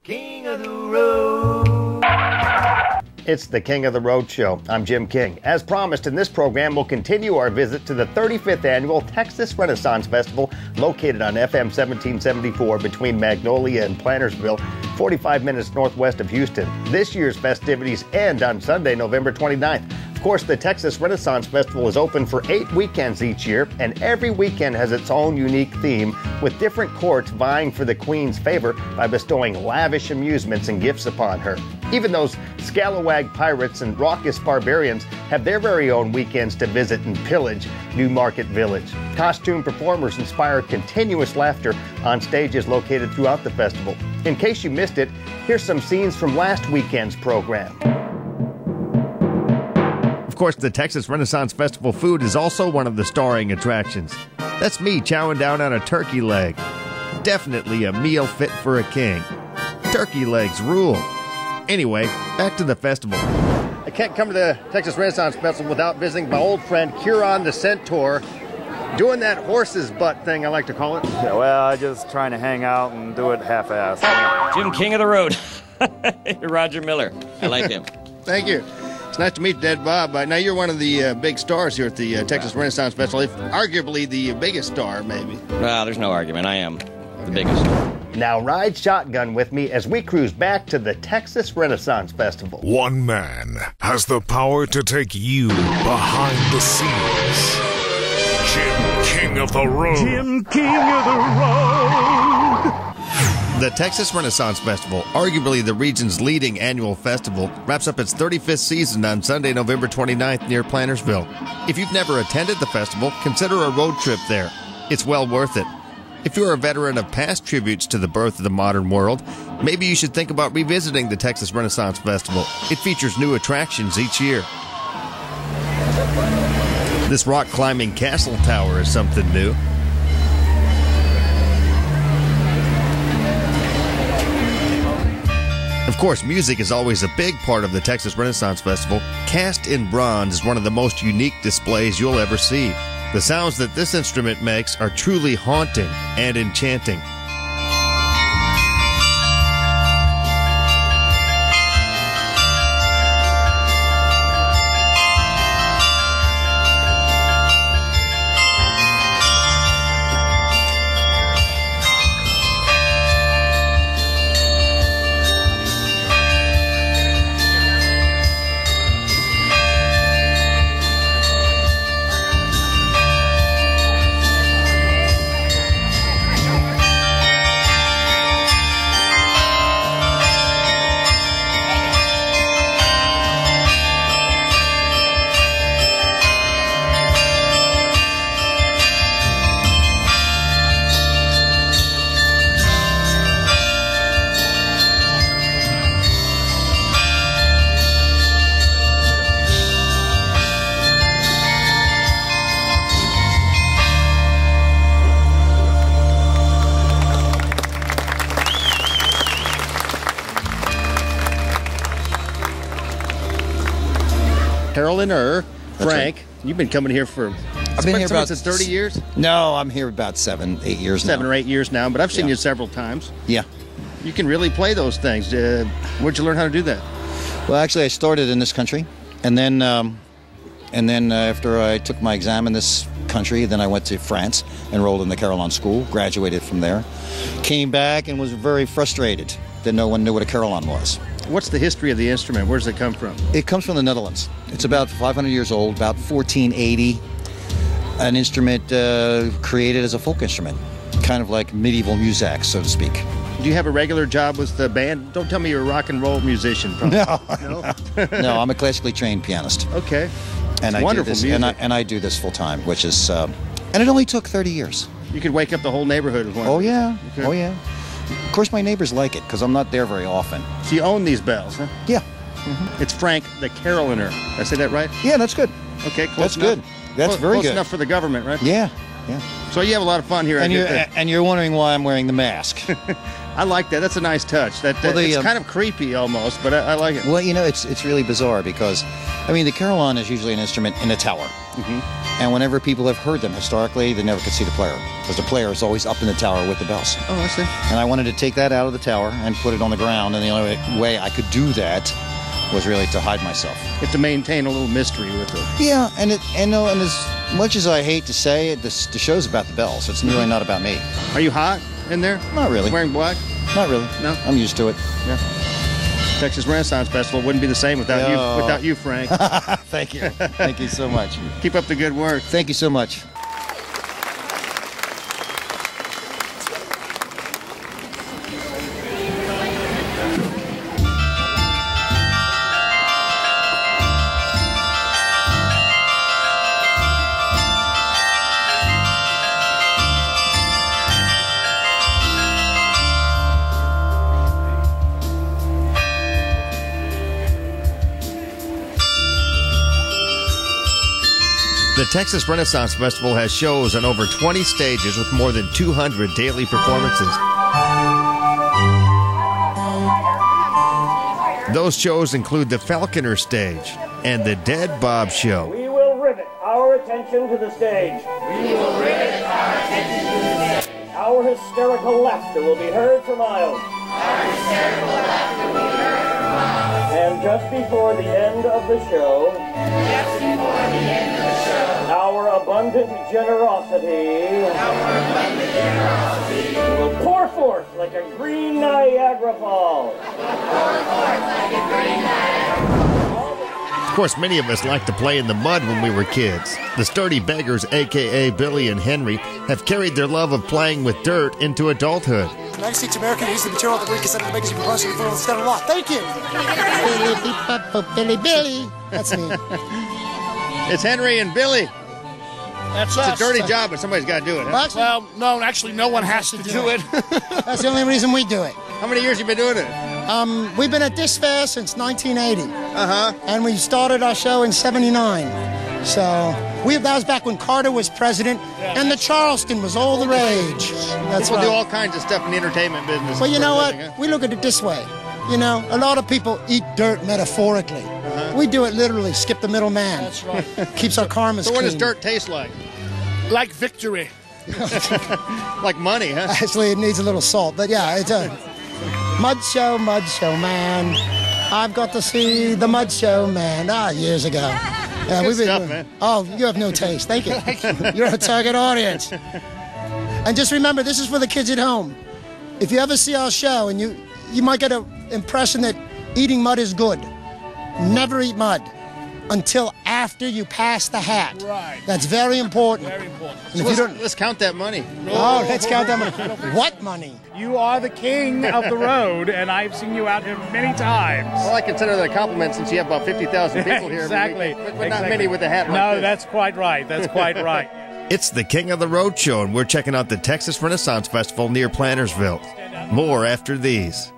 King of the Road. It's the King of the Road show. I'm Jim King. As promised, in this program, we'll continue our visit to the 35th annual Texas Renaissance Festival, located on FM 1774 between Magnolia and Plantersville, 45 minutes northwest of Houston. This year's festivities end on Sunday, November 29th. Of course, the Texas Renaissance Festival is open for 8 weekends each year, and every weekend has its own unique theme, with different courts vying for the Queen's favor by bestowing lavish amusements and gifts upon her. Even those scalawag pirates and raucous barbarians have their very own weekends to visit and pillage New Market Village. Costume performers inspire continuous laughter on stages located throughout the festival. In case you missed it, here's some scenes from last weekend's program. Of course, the Texas Renaissance Festival food is also one of the starring attractions. That's me chowing down on a turkey leg. Definitely a meal fit for a king. Turkey legs rule. Anyway, back to the festival. I can't come to the Texas Renaissance Festival without visiting my old friend Huron the Centaur, doing that horse's butt thing, I like to call it. Yeah, well, I just trying to hang out and do it half-assed. Jim King of the Road. Roger Miller. I like him. Thank you. It's nice to meet Dead Bob. Now, you're one of the big stars here at the Texas Renaissance Festival, arguably the biggest star, maybe. Well, there's no argument. I am the biggest. Now ride shotgun with me as we cruise back to the Texas Renaissance Festival. One man has the power to take you behind the scenes. Jim King of the Road. Jim King of the Road. The Texas Renaissance Festival, arguably the region's leading annual festival, wraps up its 35th season on Sunday, November 29th near Plantersville. If you've never attended the festival, consider a road trip there. It's well worth it. If you're a veteran of past tributes to the birth of the modern world, maybe you should think about revisiting the Texas Renaissance Festival. It features new attractions each year. This rock-climbing castle tower is something new. Of course, music is always a big part of the Texas Renaissance Festival. Cast in bronze is one of the most unique displays you'll ever see. The sounds that this instrument makes are truly haunting and enchanting. Carolyn Frank, right. You've been coming here for I've been here about since 30 years? No, I'm here about 7, 8 years now. 7 or 8 years now, but I've seen you several times. Yeah. You can really play those things. Where'd you learn how to do that? Well, actually, I started in this country, and then after I took my exam in this country, then I went to France, enrolled in the Carillon School, graduated from there, came back and was very frustrated that no one knew what a carillon was. What's the history of the instrument? Where does it come from? It comes from the Netherlands. It's about 500 years old, about 1480. An instrument created as a folk instrument, kind of like medieval muzak, so to speak. Do you have a regular job with the band? Don't tell me you're a rock and roll musician. Probably. No, no, I'm a classically trained pianist. Okay, and I wonderful do this, music. and I do this full time, which is, and it only took 30 years. You could wake up the whole neighborhood with one. Oh yeah, okay. Oh yeah. Of course, my neighbors like it because I'm not there very often. So you own these bells, huh? Yeah. Mm-hmm. It's Frank the Carillioner. Did I say that right? Yeah, that's good. Okay, that's good. That's very close good. enough for the government, right? Yeah, yeah. So you have a lot of fun here. And you're wondering why I'm wearing the mask. I like that. That's a nice touch. It's kind of creepy almost, but I like it. Well, you know, it's really bizarre because, I mean, the carillon is usually an instrument in a tower. And whenever people have heard them historically, they never could see the player because the player is always up in the tower with the bells. Oh, I see. And I wanted to take that out of the tower and put it on the ground, and the only way I could do that was really to hide myself. You have to maintain a little mystery with it. Yeah, and as much as I hate to say it, the show's about the bells. It's really not about me. Are you hot in there? Not really. Wearing black? Not really. No? I'm used to it. Yeah. Texas Renaissance Festival wouldn't be the same without you, Frank. Thank you. Thank you so much. Keep up the good work. Thank you so much. The Texas Renaissance Festival has shows on over 20 stages with more than 200 daily performances. Those shows include the Falconer Stage and the Dead Bob Show. We will rivet our attention to the stage. Our hysterical laughter will be heard for miles. And just before the end of the show, our abundant generosity will pour forth like a green Niagara Falls. Of course, many of us liked to play in the mud when we were kids. The Sturdy Beggars, a.k.a. Billy and Henry, have carried their love of playing with dirt into adulthood. United States American is the material that we consider the biggest proportion for the state of law. Thank you. Billy. That's me. It's Henry and Billy. It's a dirty job, but somebody's got to do it. Huh? Well, no, actually, no one has to do it. That's the only reason we do it. How many years have you been doing it? We've been at this fair since 1980. And we started our show in '79. So that was back when Carter was president, and the Charleston was all the rage. That's People right. do all kinds of stuff in the entertainment business. Well, you know what? Huh? We look at it this way. You know, a lot of people eat dirt metaphorically. We do it literally. Skip the middleman. That's right. Keeps our karmas So what clean. does dirt taste like? Like victory. Like money, huh? Actually, it needs a little salt, but yeah, it's a mud show, man. I've got to see the mud show, man. Years ago. Yeah, Good stuff, man. Oh, you have no taste. Thank you. You're a target audience. And just remember, this is for the kids at home. If you ever see our show, and you might get an impression that eating mud is good. Never eat mud until after you pass the hat. Right. That's very important. Very important. And if you don't, Let's count that money. oh, let's count that money. What money? You are the king of the road, and I've seen you out here many times. Well, I consider that a compliment since you have about 50,000 people here. Exactly. But not many with a hat like No, this. that's quite right. That's quite right. It's the King of the Road Show, and we're checking out the Texas Renaissance Festival near Plantersville. More after these.